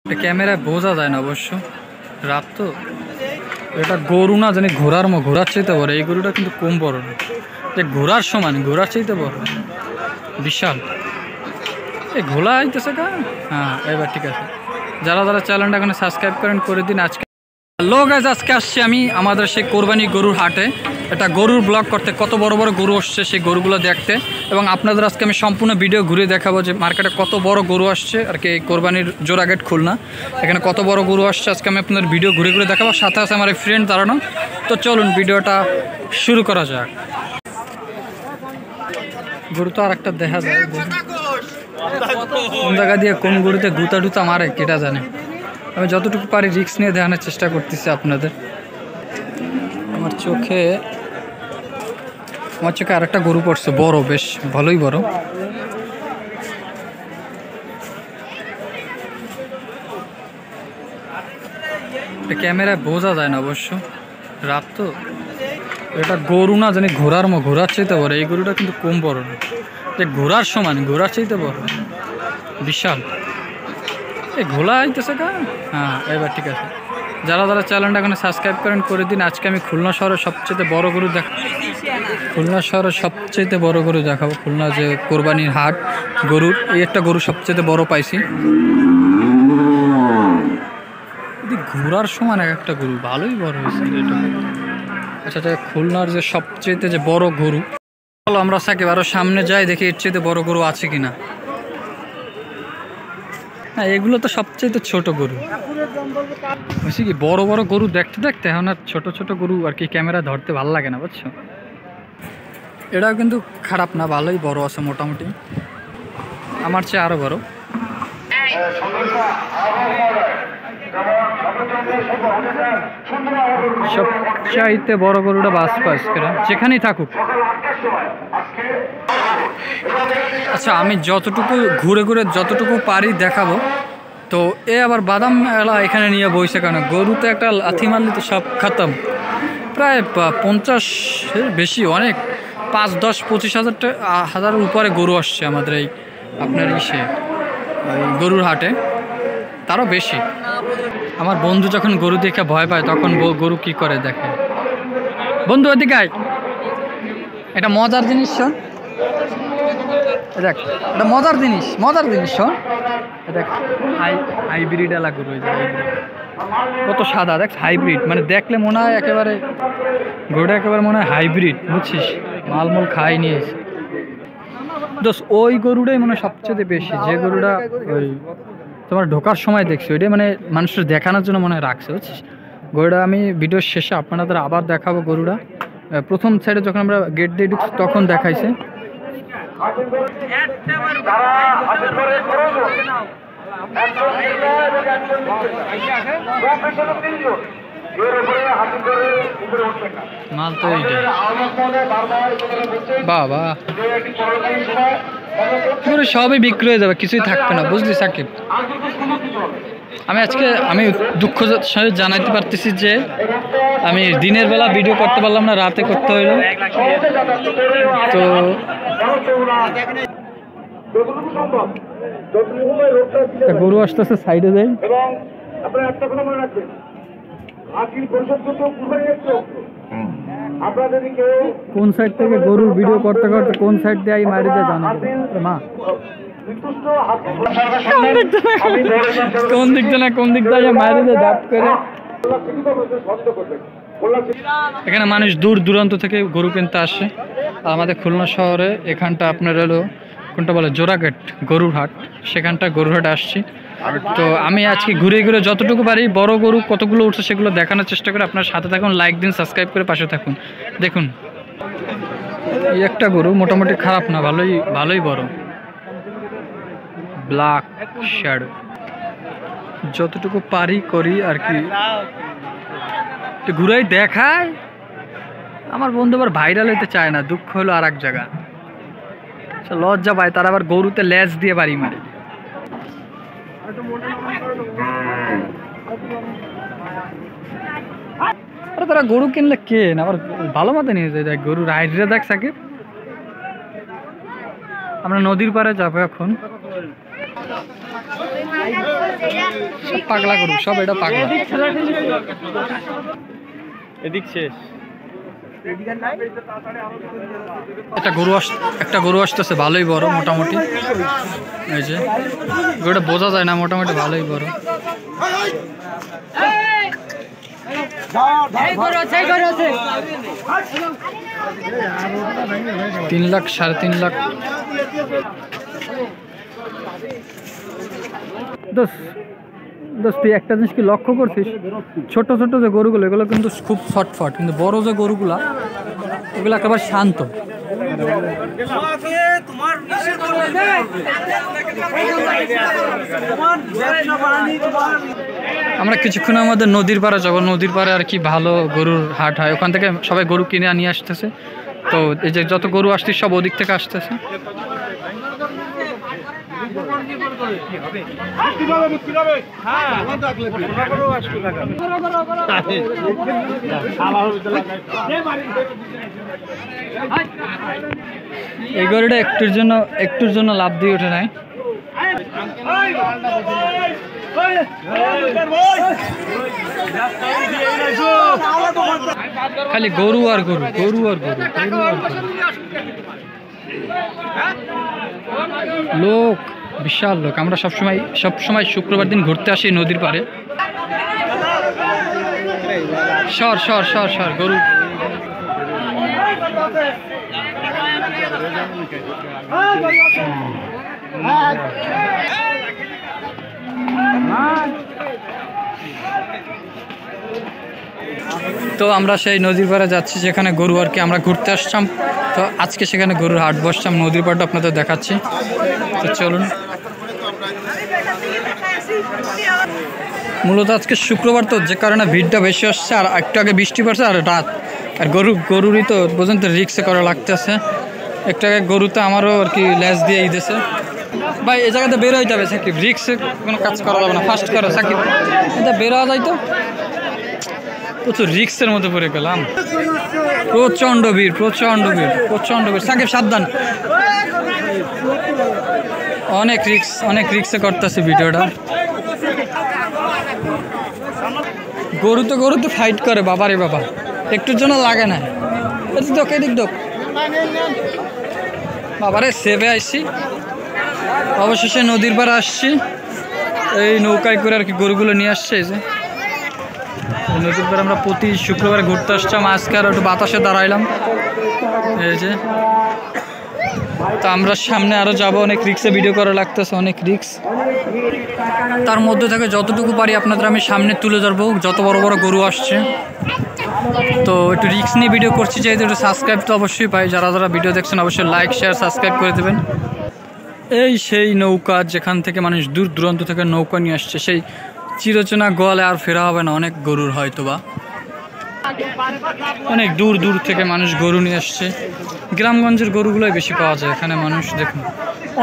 ক্যামেরায় বোঝা যায় না অবশ্য, রাত তো। এটা গরু না জানি ঘোড়ার ঘোড়ার চাইতে বড়। এই গরুটা কিন্তু কম বড় না, যে ঘোড়ার সমান, ঘোড়ার চাইতে বড়, বিশাল। এই ঘোলা আইতেছে কা। হ্যাঁ, এবার ঠিক আছে। যারা যারা চ্যানেলটা এখানে সাবস্ক্রাইব করেন করে দিন। আজকে হ্যালো গাইস, আজকে আসছি আমি আমাদের সেই কোরবানি গরুর হাটে। এটা গরুর ব্লগ করতে, কত বড় বড় গরু আসছে সেই গরুগুলো দেখতে, এবং আপনাদের আজকে আমি সম্পূর্ণ ভিডিও ঘুরে দেখাবো যে মার্কেটে কত বড় গরু আসছে আর কি। কোরবানির জোড়াগেট খুলনা, এখানে কত বড় গরু আসছে আজকে আমি আপনাদের ভিডিও ঘুরে ঘুরে দেখাবো। সাথে আছে আমার এই ফ্রেন্ড দাঁড়ানো। তো চলুন ভিডিওটা শুরু করা যাক। গরু তো আর একটা দেখা যায়, কোন জায়গা দিয়ে কোন গরুতে গুতা টুতা মারে কেটা জানে। আমি যতটুকু পারি রিস্ক নিয়ে দেখানোর চেষ্টা করতেছি আপনাদের। আমার চোখে আরেকটা গরু পড়ছে, বড়, বেশ ভালোই বড়। ক্যামেরায় বোঝা যায় না অবশ্য, রাত তো। এটা গরু না জানি ঘোড়ার চাইতে বড়। এই গরুটা কিন্তু কম বড় না, যে ঘোড়ার সমান, ঘোড়ার চাইতে বড়, বিশাল। এই ঘোলা আইতেছে কা। হ্যাঁ, এবার ঠিক আছে। যারা যারা চ্যানেলটা এখানে সাবস্ক্রাইব করেন করে দিন। আজকে আমি খুলনা শহরের সবচেয়ে বড় গরু দেখাবো। খুলনা যে কোরবানির হাট গরুর, এই একটা গরু সবচেয়ে বড় পাইছি। ঘোড়ার সমান এক একটা গরু, ভালোই বড় হয়েছে এটা। আচ্ছা, খুলনার যে সবচেয়ে যে বড় গরু, চলো আমরা সাকিব আরো সামনে যাই, দেখি এর চেয়ে বড় গরু আছে কিনা। হ্যাঁ, এগুলো তো সবচেয়ে ছোট গরু। বুঝছি কি, বড় বড় গরু দেখতে দেখতে এখন আর ছোট ছোট গরু আর কি ক্যামেরা ধরতে ভালো লাগে না, বুঝছো। এটাও কিন্তু খারাপ না, ভালোই বড় আছে মোটামুটি, আমার চেয়ে আরো বড়। সবচাইতে বড় গরুটা বাস যেখানেই থাকুক। আচ্ছা, আমি যতটুকু ঘুরে ঘুরে যতটুকু পারি দেখাবো। তো এ আবার বাদাম এলা এখানে নিয়ে বইছে কেন? গরুতে একটা লাথি মারলে তো সব খতম। প্রায় 50-এর বেশি, অনেক 5-10-25 হাজারের উপরে গরু আসছে আমাদের এই আপনার গরুর হাটে, তারও বেশি। আমার বন্ধু যখন গরু দেখে ভয় পায় তখন গরু কি করে দেখে। বন্ধু ওদিকে আয়, এটা মজার জিনিস শোন। দেখ, এটা মজার জিনিস শোন। দেখ, হাইব্রিড এলা গরু, কত সাদা, দেখ হাইব্রিড, মানে দেখলে মনে হয় একেবারে গরুটা একেবারে মনে হয় হাইব্রিড, বুঝছিস। মালমূল খাই নিয়েছে দোষ। ওই গরুটাই মনে হয় সবচেয়ে বেশি, যে গরুটা ওই তোমার ঢোকার সময় দেখছি, ওইটাই মানে মানুষের দেখানোর জন্য মনে হয় রাখছে, বুঝছিস। গরুটা আমি ভিডিওর শেষে আপনাদের আবার দেখাবো। গরুটা প্রথম সাইডে যখন আমরা গেট দিয়ে ঢুকছি তখন দেখাইছে। মাল তো এইটা বাবা, সবই বিক্রি হয়ে যাবে, কিছুই থাকবে না, বুঝলি সাকিব। আমি দুঃখ জানাইতে পারতেছি যে আমি দিনের বেলা ভিডিও করতে পারলাম না, রাতে করতে হইল। তো গরু আসতেছে, সাইডে যাই। কোন সাইড থেকে গরুর ভিডিও করতে করতে কোন সাইড দিয়ে এই মারি দিয়ে জানা মা, কোন দিক দিয়ে মারি দিয়ে দাপ করে। এখানে মানুষ দূর দূরান্ত থেকে গরু কিনতে আসে। আমাদের খুলনা শহরে এখানটা আপনার হলো কোনটা বলে জোড়াগেট গরুর হাট, সেখানটা গরুর হাট আসছি। তো আমি আজকে ঘুরে ঘুরে যতটুকু পারি বড় গরু কতগুলো উঠছে সেগুলো দেখানোর চেষ্টা করে। আপনার সাথে থাকুন, লাইক দিন, সাবস্ক্রাইব করে পাশে থাকুন। দেখুন, এই একটা গরু মোটামুটি খারাপ না, ভালোই বড়, ব্ল্যাক শ্যাডো। যতটুকু পারি করি আর কি, একটু ঘুরেই দেখায়। আমার বন্ধু আবার ভাইরাল হইতে চায় না, দুঃখ হলো আর এক জায়গা, লজ্জা পায়। তারা আবার গরুতে লেজ দিয়ে বাড়ি মারে। আরে তারা গরু কিনলে কেন, আবার ভালো মতো নিয়ে যায়। দেখ গরু রাইডে দেখ সাকিব। আমরা নদীর পাড়ে যাবো এখন। সব পাগলা গরু, সব এটা পাগলা। এদিক শেষ। একটা গরু আসতেছে ভালোই বড় মোটামুটি। এই যে গরুটা বোঝা যায় না, মোটামুটি ভালোই বড়। 3 লাখ 3.5 লাখ। দোস্ত তুই একটা জিনিস কি লক্ষ্য করছিস, ছোট ছোট যে গরুগুলো এগুলো কিন্তু খুব ফটফট, কিন্তু বড় যে গরুগুলা এগুলো একেবারে শান্ত। আমরা কিছুক্ষণের মধ্যে নদীর পাড়ে যাবো। নদীর পাড়ে আর কি ভালো গরুর হাট হয়, ওখান থেকে সবাই গরু কিনে নিয়ে আসতেছে। তো এই যে যত গরু আসছে সব ওদিক থেকে আসতেছে। এই গরুটা একটুর জন্য লাভ দিয়ে ওঠে নাই। খালি গরু আর গরু, গরু আর গরু, গরু আর গরু। লোক বিশাল লোক। আমরা সবসময় শুক্রবার দিন ঘুরতে আসি নদীর পাড়ে। সর সর সর সর গরু। তো আমরা সেই নদীর পাড়ে যাচ্ছি যেখানে গরু আর কি আমরা ঘুরতে আসতাম। তো আজকে সেখানে গরুর হাট বসতাম, নদীর পাড়টা আপনাদের দেখাচ্ছি। তো চলুন। মূলত আজকে শুক্রবার, তো যে কারণে ভিড়টা বেশি আসছে। আর একটু আগে বৃষ্টি পড়ছে আর রাত, আর গরুরই তো বোঝেন তো রিক্সে করা লাগতেছে। একটু আগে গরুতে আমারও আর কি ল্যাস দিয়ে দিতেছে। ভাই এই জায়গাতে বের হইতে হবে সাকিব, রিক্সে কোনো কাজ করা যাবে না। ফাস্ট করো সাকিব, এটা বের হওয়া যায় তো। প্রচুর রিক্সের মধ্যে পড়ে গেলাম। প্রচণ্ড ভিড়, প্রচণ্ড ভিড়, প্রচণ্ড ভিড়। সাকিব সাবধান, অনেক রিক্সে করতেছে ভিডিওটা। গরুতে ফাইট করে বাবারে বাবা, একটুর জন্য লাগে না। এদিক দোক বাবারে, সেভে আসছি। অবশেষে নদীর পাড়ে আসছি। এই নৌকায় করে আর কি গরুগুলো নিয়ে আসছে। এই যে নদীর পাড়ে আমরা প্রতি শুক্রবারে ঘুরতে আসতাম। আজকে আর একটু বাতাসে দাঁড়াইলাম। এই যে তো আমরা সামনে আরও যাবো। অনেক রিক্সে ভিডিও করা লাগতেছে, অনেক রিক্স। তার মধ্যে থেকে যতটুকু পারি আপনাদের আমি সামনে তুলে ধরবো। যত বড় বড় গরু আসছে, তো একটু রিক্স নিয়ে ভিডিও করছি যেহেতু। একটু সাবস্ক্রাইব তো অবশ্যই পাই। যারা ভিডিও দেখছেন অবশ্যই লাইক শেয়ার সাবস্ক্রাইব করে দেবেন। এই সেই নৌকা যেখান থেকে মানুষ দূর দূরান্ত থেকে নৌকা নিয়ে আসছে, সেই চিরচেনা গোয়ালে আর ফেরা হবে না অনেক গরুর হয়তো বা। অনেক দূর দূর থেকে মানুষ গরু নিয়ে আসছে। গ্রামগঞ্জের গরুগুলোই বেশি পাওয়া যায় এখানে। মানুষ দেখুন,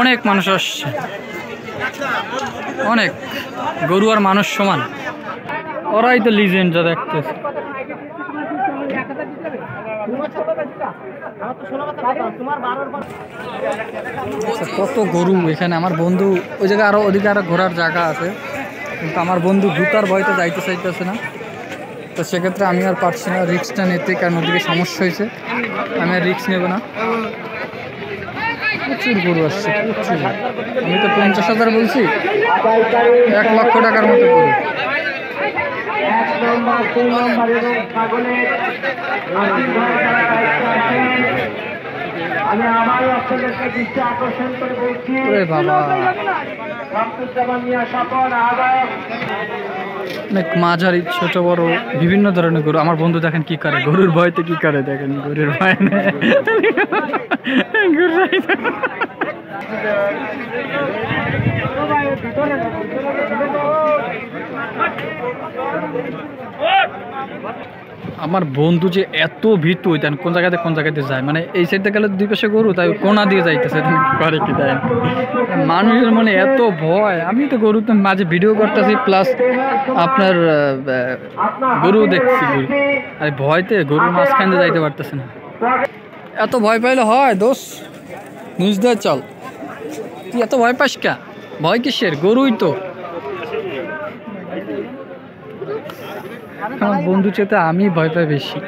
অনেক মানুষ আসছে। অনেক গরু আর মানুষ সমান, ওরাই তো লিজেন্ড যা দেখতেছে। কত গরু এখানে। আমার বন্ধু ওই জায়গায় আরো ওদিকে আরো ঘোরার জায়গা আছে, কিন্তু আমার বন্ধু জুতার ভয়তে যাইতে চাইতেছে না। তো সেক্ষেত্রে আমি আর পারছি না রিক্সটা নিতে, কারণ ওদিকে সমস্যা হয়েছে। আমি আর রিক্স নেব না। প্রচুর গরু আসছে, প্রচুর। আমি তো 50,000 বলছি, 1 লক্ষ টাকার মতো গরু। আমি আমার আপনাদেরকে দৃষ্টি আকর্ষণ করে বলছি, অনেক মাঝারি ছোট বড় বিভিন্ন ধরনের গরু। আমার বন্ধু দেখেন কি করে, গরুর ভয়তে কি করে দেখেন, গরুর ভয় নেই। আমার বন্ধু যে এত ভীতু, দেন কোন জায়গাতে যায়, মানে এই সাইডে গেলে 2 পাশে গরু, তাই কোনা দিয়ে যাইতেছে। করে কি দেয় মানুষের মনে এত ভয়। আমি তো গরুতে মাঝে ভিডিও করতেছি, প্লাস আপনার গরু দেখছি। গরু আর ভয়তে গরুর মাঝখানে যাইতে পারতেছে না। এত ভয় পাইলে হয় দোষ, নিউজ দেয় চল। তুই এত ভয় পাস কা? ভয় কিসের? গরুই তো। আমার বন্ধু চেতে আমি ভয় পাই বেশি।